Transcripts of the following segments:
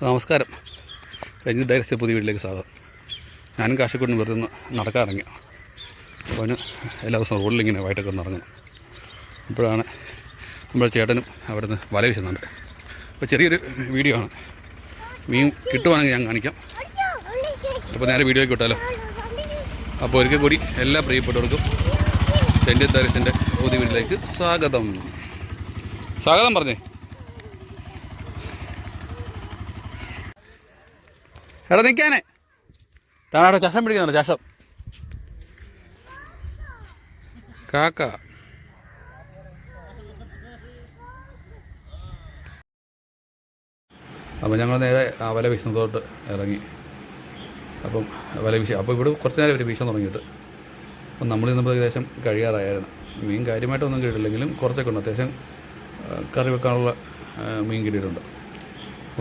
നമസ്കാരം. രഞ്ജിത്ത് ഡയറക്റ്റ് പുതിയ വീട്ടിലേക്ക് സ്വാഗതം. ഞാനും കാശിക്കൊണ്ട് വെറുതെ നടക്കാറിറങ്ങി. അപ്പോൾ അവന് എല്ലാ ദിവസവും റോഡിലിങ്ങനെ വൈകിട്ടൊക്കെ ഒന്ന് ഇറങ്ങും. അപ്പോഴാണ് നമ്മുടെ ചേട്ടനും അവിടെ നിന്ന് വല വീശുന്നുണ്ട്. അപ്പോൾ ചെറിയൊരു വീഡിയോ ആണ്. മീൻ കിട്ടുവാണെങ്കിൽ ഞാൻ കാണിക്കാം. അപ്പോൾ നേരെ വീഡിയോയ്ക്ക് വിട്ടാലോ. അപ്പോൾ ഒരിക്കൽ കൂടി എല്ലാ പ്രിയപ്പെട്ടവർക്കും രഞ്ജിത്ത് ഡയറക്റ്റിൻ്റെ പുതിയ വീട്ടിലേക്ക് സ്വാഗതം. സ്വാഗതം പറഞ്ഞേ. എടാ നിൽക്കാനേ താഴെ ചഷം പിടിക്കുന്നുണ്ട്. ചഷം കാക്ക. അപ്പം ഞങ്ങൾ നേരെ വല വീശുന്നതോട്ട് ഇറങ്ങി. അപ്പം വല വീശി അപ്പോൾ ഇവിടെ കുറച്ച് നേരം ഒരു വീശാൻ തുടങ്ങിയിട്ട് അപ്പം നമ്മൾ ഇന്നപ്പോൾ ഏകദേശം കഴിയാറായിരുന്നു. മീൻ കാര്യമായിട്ടൊന്നും കിട്ടിയില്ലെങ്കിലും കുറച്ചൊക്കെ ഉണ്ട്. അത്യാവശ്യം കറി വെക്കാനുള്ള മീൻ കിട്ടിയിട്ടുണ്ട്.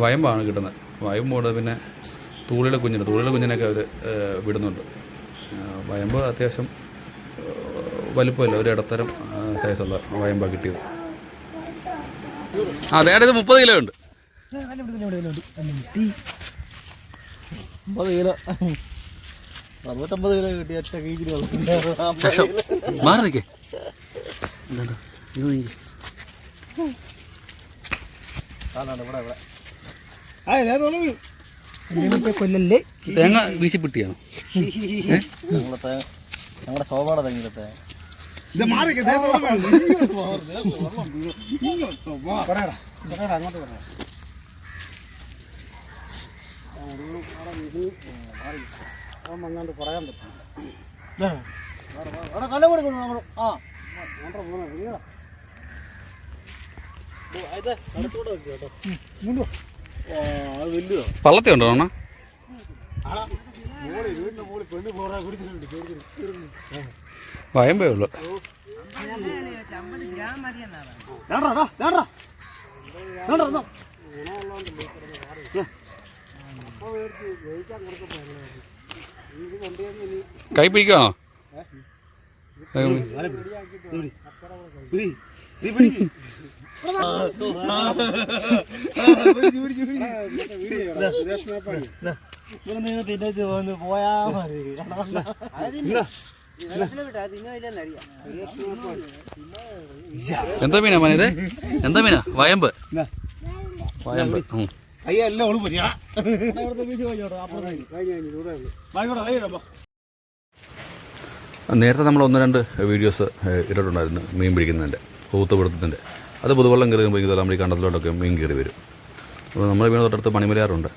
വയമ്പാണ് കിട്ടുന്നത്. വയമ്പോട് പിന്നെ തൂളിയുടെ കുഞ്ഞിനൊക്കെ അവർ വിടുന്നുണ്ട്. വയമ്പ് അത്യാവശ്യം വലുപ്പമില്ല, ഒരു ഇടത്തരം സൈസുള്ള വയമ്പാണ് കിട്ടിയത്. അതേടെ ഇത് 30 കിലോ ഉണ്ട്. 50 കിലോ 65 കിലോ കിട്ടിയ ഒറ്റ കീഴിൽ മാറി നിൽക്കേ. കൊല്ലല്ലേ തേങ്ങ വീശി പിട്ടിയാണോ? ഞങ്ങളുടെ ശോഭാടെ തെങ്ങിലത്തെ അങ്ങോട്ട് പറയാൻ പറ്റും. പള്ളത്തി ഉണ്ടോ അണ്ണാ? വയമ്പേ ഉള്ളു. കൈ പിടിക്കാണോ? പോയാ മതി. എന്താ മീനാ മന? ഇത് എന്താ മീനാ? വയമ്പ്. വയമ്പ്. നേരത്തെ നമ്മൾ 1-2 വീഡിയോസ് ഇട്ടിട്ടുണ്ടായിരുന്നു മീൻ പിടിക്കുന്നതിൻ്റെ, കൂത്തുപിടുത്തത്തിൻ്റെ. അത് പുതുവെള്ളം കയറി കഴിയുമ്പോൾ നമ്മൾ ഈ കണ്ടത്തിലോട്ടൊക്കെ മീൻ കയറി വരും. അപ്പോൾ നമ്മുടെ വീട് തൊട്ടടുത്ത് മണിമലയാറുണ്ട്.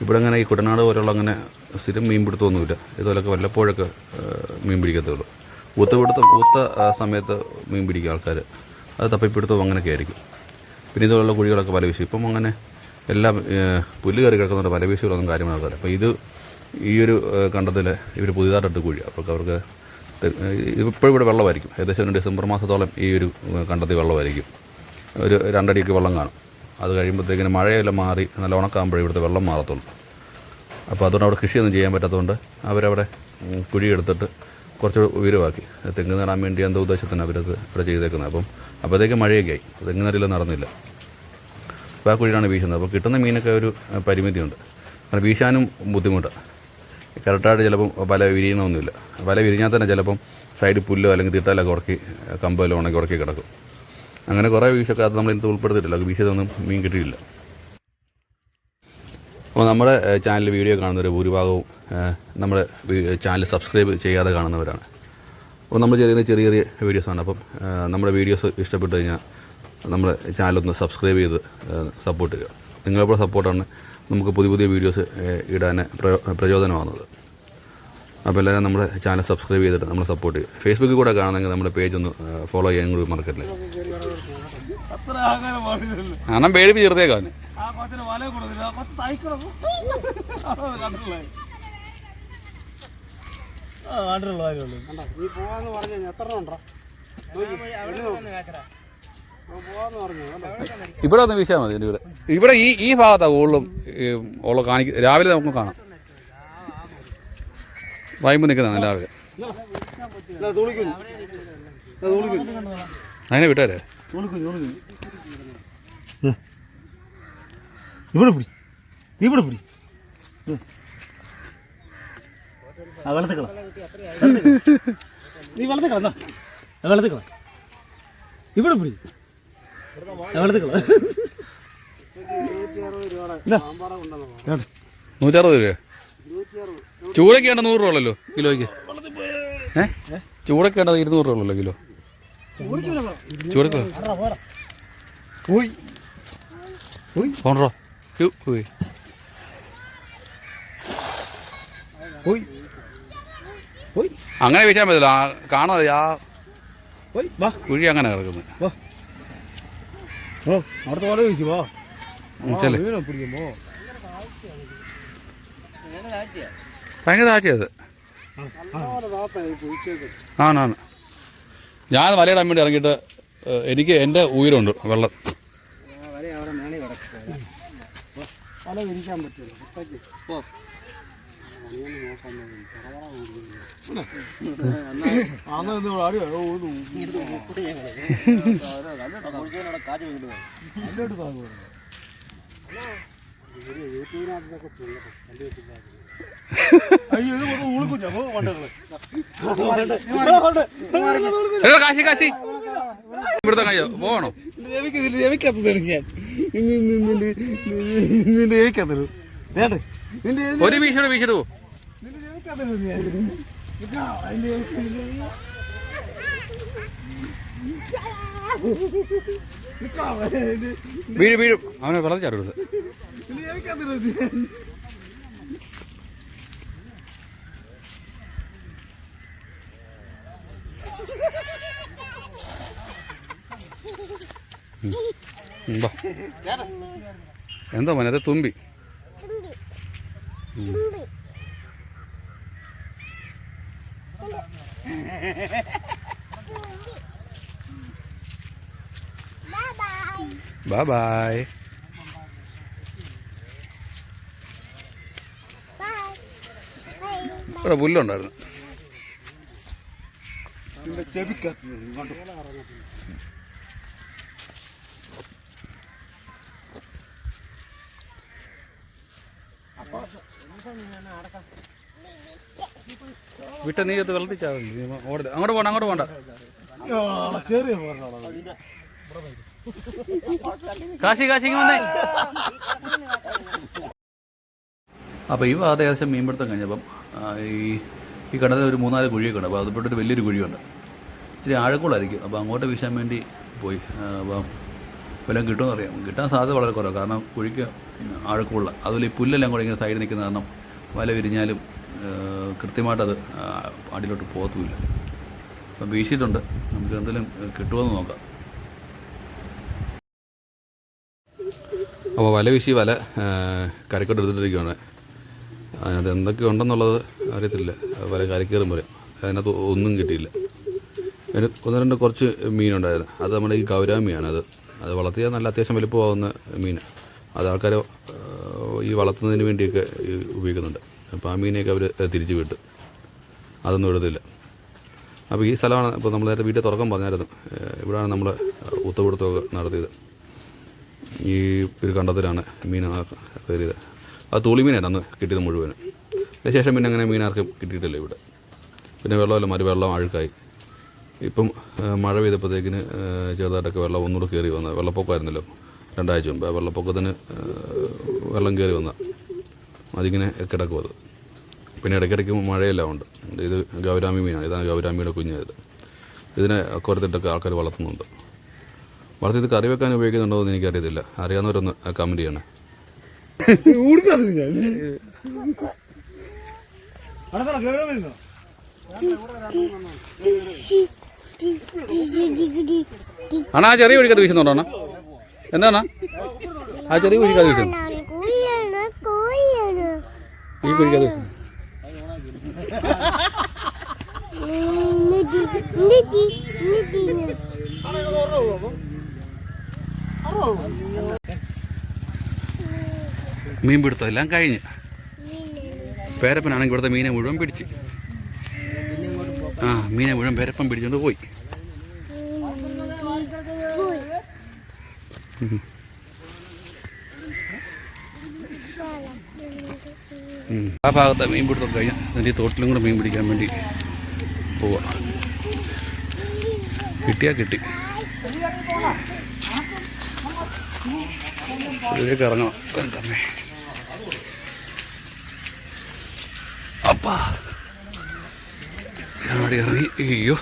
ഇവിടെ അങ്ങനെ ഈ കുട്ടനാട് പോലെയുള്ള അങ്ങനെ സ്ഥിരം മീൻ പിടുത്തമൊന്നുമില്ല. ഇതുപോലൊക്കെ വല്ലപ്പോഴൊക്കെ മീൻ പിടിക്കത്തുള്ളൂ. ഊത്ത സമയത്ത് മീൻ പിടിക്കുക ആൾക്കാർ. അത് തപ്പിപ്പിടുത്തവും അങ്ങനെയൊക്കെ ആയിരിക്കും. പിന്നെ ഇതുപോലുള്ള കുഴികളൊക്കെ വല വീശി. ഇപ്പം അങ്ങനെ എല്ലാം പുല്ല് കയറി കിടക്കുന്നുണ്ട്, വല വീശികളൊന്നും കാര്യം നടക്കില്ല. അപ്പോൾ ഈ ഒരു കണ്ടത്തിൽ ഇവർ പുതിയതായിട്ടിട്ട് കുഴി. അപ്പോൾ അവർക്ക് ഇപ്പോഴും ഇവിടെ വെള്ളമായിരിക്കും. ഏകദേശം 1 ഡിസംബർ മാസത്തോളം ഈ ഒരു കണ്ടത്തിൽ വെള്ളമായിരിക്കും. ഒരു 2 അടിക്ക് വെള്ളം കാണും. അത് കഴിയുമ്പോഴത്തേക്കിന് മഴയെല്ലാം മാറി നല്ല ഉണക്കാകുമ്പോഴേ ഇവിടുത്തെ വെള്ളം മാറത്തുള്ളൂ. അപ്പോൾ അതുകൊണ്ട് അവിടെ കൃഷിയൊന്നും ചെയ്യാൻ പറ്റാത്തതുകൊണ്ട് അവരവിടെ കുഴിയെടുത്തിട്ട് കുറച്ച് ഉയരമാക്കി തെങ്ങ് നടാൻ വേണ്ടി എന്തോ ഉദ്ദേശത്തിന് അവരത് ഇവിടെ ചെയ്തേക്കുന്നത്. അപ്പോഴത്തേക്ക് മഴയൊക്കെ ആയി, തെങ്ങ് നടയിലൊന്നും നടന്നില്ല. അപ്പോൾ ആ കുഴിയാണ് വീശുന്നത്. അപ്പോൾ കിട്ടുന്ന മീനൊക്കെ ഒരു പരിമിതിയുണ്ട്. കാരണം വീശാനും ബുദ്ധിമുട്ടാണ്. കറക്റ്റായിട്ട് ചിലപ്പം വല വിരിയണമൊന്നുമില്ല. വല വിരിഞ്ഞാൽ തന്നെ ചിലപ്പം സൈഡിൽ പുല്ലോ അല്ലെങ്കിൽ തിട്ടലൊക്കെ ഉറക്കി കമ്പല്ലോ ഉണക്കി ഉറക്കി കിടക്കും. അങ്ങനെ കുറേ വീശൊക്കെ അത് നമ്മൾ ഇന്നത്തെ ഉൾപ്പെടുത്തിയിട്ടില്ല. അത് വീശിയതൊന്നും മീൻ കിട്ടിയില്ല. അപ്പോൾ നമ്മുടെ ചാനൽ വീഡിയോ കാണുന്നവർ ഭൂരിഭാഗവും നമ്മുടെ ചാനൽ സബ്സ്ക്രൈബ് ചെയ്യാതെ കാണുന്നവരാണ്. അപ്പോൾ നമ്മൾ ചെറിയ ചെറിയ വീഡിയോസാണ്. അപ്പം നമ്മുടെ വീഡിയോസ് ഇഷ്ടപ്പെട്ട് കഴിഞ്ഞാൽ നമ്മുടെ ചാനലൊന്ന് സബ്സ്ക്രൈബ് ചെയ്ത് സപ്പോർട്ട് ചെയ്യുക. നിങ്ങളിപ്പോൾ സപ്പോർട്ടാണ് നമുക്ക് പുതിയ വീഡിയോസ് ഇടാൻ പ്രചോദനമാകുന്നത്. അപ്പോൾ എല്ലാവരും നമ്മുടെ ചാനൽ സബ്സ്ക്രൈബ് ചെയ്തിട്ട് നമ്മൾ സപ്പോർട്ട് ചെയ്യുക. ഫേസ്ബുക്കിൽ കൂടെ കാണുന്നെങ്കിൽ നമ്മുടെ പേജ് ഒന്ന് ഫോളോ ചെയ്യാൻ കൂടി മറക്കല്ലേ. അണ്ണം പേടിപ്പ് ചേർത്തേക്കാണ്. ഇവിടെ ഒന്ന് വീശാൽ മതി. ഇവിടെ ഈ ഭാഗത്താണ് കൂടുതലും ഉള്ള രാവിലെ നമുക്ക് കാണാം. വയമ്പ് നിൽക്കുന്നതാണ് രാവിലെ. അതിനെ വിട്ടേരെ. ഇവിടെ പിടി ഇവിടെ പിടി ആ വെള്ളത്തിൽ കള നീ വെള്ളത്തിൽ കളന്നാ വെള്ളത്തിൽ കള ഇവിടെ പിടി വെള്ളത്തിൽ കള 160 രൂപ ചൂടൊക്കെ വേണ്ട 100 രൂപ ഉള്ളല്ലോ കിലോയ്ക്ക് ചൂടൊക്കെ വേണ്ടത് 200 രൂപ ഉള്ളല്ലോ കിലോ ചൂടൊക്കെ പോണ്ടോ അങ്ങനെ വീശാൻ പറ്റില്ല കാണാതെ ആ കുഴി അങ്ങനെ കിടക്കുന്നത് അവിടുത്തെ പോലെ വീശി പോ പിടിക്കുമ്പോ ഭയങ്കര താഴ്ചയത് ആണാണ് ഞാൻ വലയിടാൻ വേണ്ടി ഇറങ്ങിയിട്ട് എനിക്ക് എൻ്റെ ഉയരമുണ്ട് വെള്ളം കാശി കാശി ഇവിടുത്തെ കഴിയോ പോകണോ ഒരു വീശിടൂ വീശിടൂ വീഴും വീഴും അവനെ വെള്ളത്തിൽ ചാടരുത് എന്താ മോനെ അത് തുമ്പി ബൈ ബൈ ഇവിടെ പുല്ലുണ്ടായിരുന്നു വിട്ട നീ അത് വെള്ളത്തിൽ ചാവില്ല അങ്ങോട്ട് പോണ്ട അങ്ങോട്ട് പോണ്ട കാശി കാശി വന്നേ അപ്പോൾ ഈ ഭാഗത്ത് ഏകദേശം മീൻപിടുത്തം കഴിഞ്ഞപ്പം ഈ കിണറ്റിൽ ഒരു 3-4 കുഴിയൊക്കെ ഉണ്ട്. അപ്പോൾ അതുപോലൊരു വലിയൊരു കുഴിയുണ്ട്. ഇച്ചിരി ആഴക്കുള്ളായിരിക്കും. അപ്പോൾ അങ്ങോട്ട് വീശാൻ വേണ്ടി പോയി. അപ്പം വല്ലതും കിട്ടുമെന്ന് അറിയാം. കിട്ടാൻ സാധ്യത വളരെ കുറവ്. കാരണം കുഴിക്ക് ആഴക്കുള്ള അതുപോലെ ഈ പുല്ലെല്ലാം കൂടെ ഇങ്ങനെ സൈഡിൽ നിൽക്കുന്ന കാരണം വല വിരിഞ്ഞാലും കൃത്യമായിട്ടത് അടിയിലോട്ട് പോകത്തുമില്ല. അപ്പം വീശിയിട്ടുണ്ട്. നമുക്ക് എന്തെങ്കിലും കിട്ടുമെന്ന് നോക്കാം. അപ്പോൾ വല വീശി വല കരക്കോട്ട് എടുത്തിട്ടിരിക്കുകയാണ്. അതിനകത്ത് എന്തൊക്കെ ഉണ്ടെന്നുള്ളത് അറിയത്തില്ല. വല കരക്കയറും വരെ അതിനകത്ത് ഒന്നും കിട്ടിയില്ല. അതിന് 1-2 കുറച്ച് മീനുണ്ടായിരുന്നു. അത് നമ്മുടെ ഈ ഗൗരാമിയാണ്. അത് വളർത്തിയാൽ നല്ല അത്യാവശ്യം വലുപ്പമാകുന്ന മീൻ. അത് ആൾക്കാർ ഈ വളർത്തുന്നതിന് വേണ്ടിയൊക്കെ ഉപയോഗിക്കുന്നുണ്ട്. അപ്പോൾ ആ മീനെയൊക്കെ അവർ തിരിച്ചു വിട്ട് അതൊന്നും എടുത്തില്ല. അപ്പോൾ ഈ സ്ഥലമാണ് ഇപ്പോൾ നമ്മൾ നേരത്തെ വീട്ടിൽ തുറക്കാൻ പറഞ്ഞായിരുന്നു. ഇവിടെയാണ് നമ്മൾ ഊത്തുപിടുത്തമൊക്കെ നടത്തിയത്. ഈ ഒരു കണ്ടത്തിലാണ് മീൻ കയറിയത്. അത് തുളിമീനായിരുന്നു അന്ന് കിട്ടിയത് മുഴുവനും. അതിനുശേഷം പിന്നെ അങ്ങനെ മീനാർക്കും കിട്ടിയിട്ടില്ല ഇവിടെ. പിന്നെ വെള്ളമല്ല വെള്ളം അഴുക്കായി. ഇപ്പം മഴ പെയ്തപ്പോഴത്തേക്കിന് ചെറുതായിട്ടൊക്കെ വെള്ളം ഒന്നുകൂടെ കയറി വന്ന വെള്ളപ്പൊക്കമായിരുന്നല്ലോ 2 ആഴ്ച മുമ്പ്. ആ വെള്ളപ്പൊക്കത്തിന് വെള്ളം കയറി വന്ന അതിങ്ങനെ കിടക്കും. അത് പിന്നെ ഇടയ്ക്കിടയ്ക്ക് മഴയെല്ലാം ഉണ്ട്. ഇത് ഗൗരാമി മീനാണ്. ഇതാണ് ഗൗരാമിയുടെ കുഞ്ഞായത്. ഇതിനെ കുറത്തിട്ടൊക്കെ ആൾക്കാർ വളർത്തുന്നുണ്ട്. വളർത്തി ഇത് കറി വെക്കാൻ ഉപയോഗിക്കുന്നുണ്ടോ എന്ന് എനിക്കറിയത്തില്ല. അറിയാവുന്നവരൊന്ന് കമൻറ്റ് ചെയ്യണേ. ആണോ ആ ചെറിയ കുഴിക്കകത്ത് വീശുന്നുണ്ടോ? അണ്ണാ എന്താണ് ആ ചെറിയ കുഴിക്കകത്ത് വീശുന്നു? ഈ കുഴിക്കകത്ത് വീശുന്നു. മീൻ പിടുത്തം എല്ലാം കഴിഞ്ഞ് പേരപ്പനാണെങ്കിൽ ഇവിടുത്തെ മീനെ മുഴുവൻ പിടിച്ച് മീനെ മുഴുവൻ പേരപ്പൻ പിടിച്ചുകൊണ്ട് പോയി. ആ ഭാഗത്തെ മീൻ പിടുത്തം കഴിഞ്ഞാൽ അതിൻ്റെ ഈ തോട്ടിലും കൂടെ മീൻ പിടിക്കാൻ വേണ്ടി പോവാം. കിട്ടിയാൽ കിട്ടി. ഇതിലേക്ക് ഇറങ്ങണം. എന്തമ്മേ അപ്പാ ചാടി ഇറങ്ങി. അയ്യോ,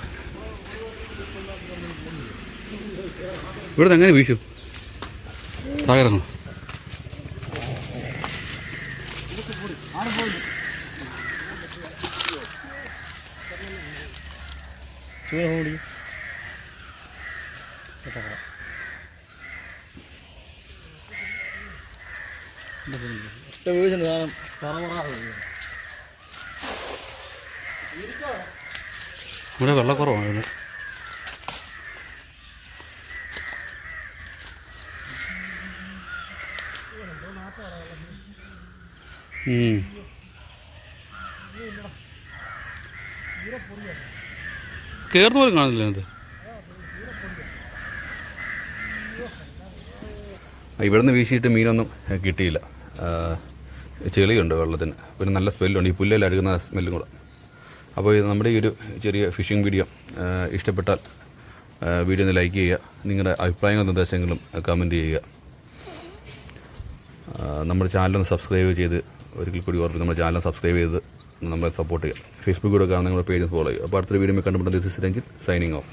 ഇവിടുന്ന് എങ്ങനെ വീശും? താഴെ ഇറങ്ങും. ഇവിടെ വെള്ളക്കുറവാണ്. കയറുന്ന പോലും കാണുന്നില്ല അത്. ഇവിടുന്ന് വീശിയിട്ട് മീനൊന്നും കിട്ടിയില്ല. ചെളിയുണ്ട് വെള്ളത്തിന്, പിന്നെ നല്ല സ്മെല്ലുണ്ട്. ഈ പുല്ലിൽ അഴുകുന്ന സ്മെല്ലും കൂടെ. അപ്പോൾ നമ്മുടെ ഈ ഒരു ചെറിയ ഫിഷിംഗ് വീഡിയോ ഇഷ്ടപ്പെട്ടാൽ വീഡിയോ ഒന്ന് ലൈക്ക് ചെയ്യുക. നിങ്ങളുടെ അഭിപ്രായങ്ങളും നിർദ്ദേശങ്ങളും കമൻറ്റ് ചെയ്യുക. നമ്മുടെ ചാനലൊന്ന് സബ്സ്ക്രൈബ് ചെയ്ത്, ഒരിക്കൽ കൂടി ഓർമ്മ നമ്മുടെ ചാനൽ സബ്സ്ക്രൈബ് ചെയ്ത് നമ്മളെ സപ്പോർട്ട് ചെയ്യുക. ഫേസ്ബുക്കിലൂടെ കാണുന്ന നമ്മുടെ പേജ് ഫോളോ ചെയ്യുക. അപ്പോൾ അടുത്തൊരു വീഡിയോ കണ്ടുപിടുന്ന this is Ranjith signing of.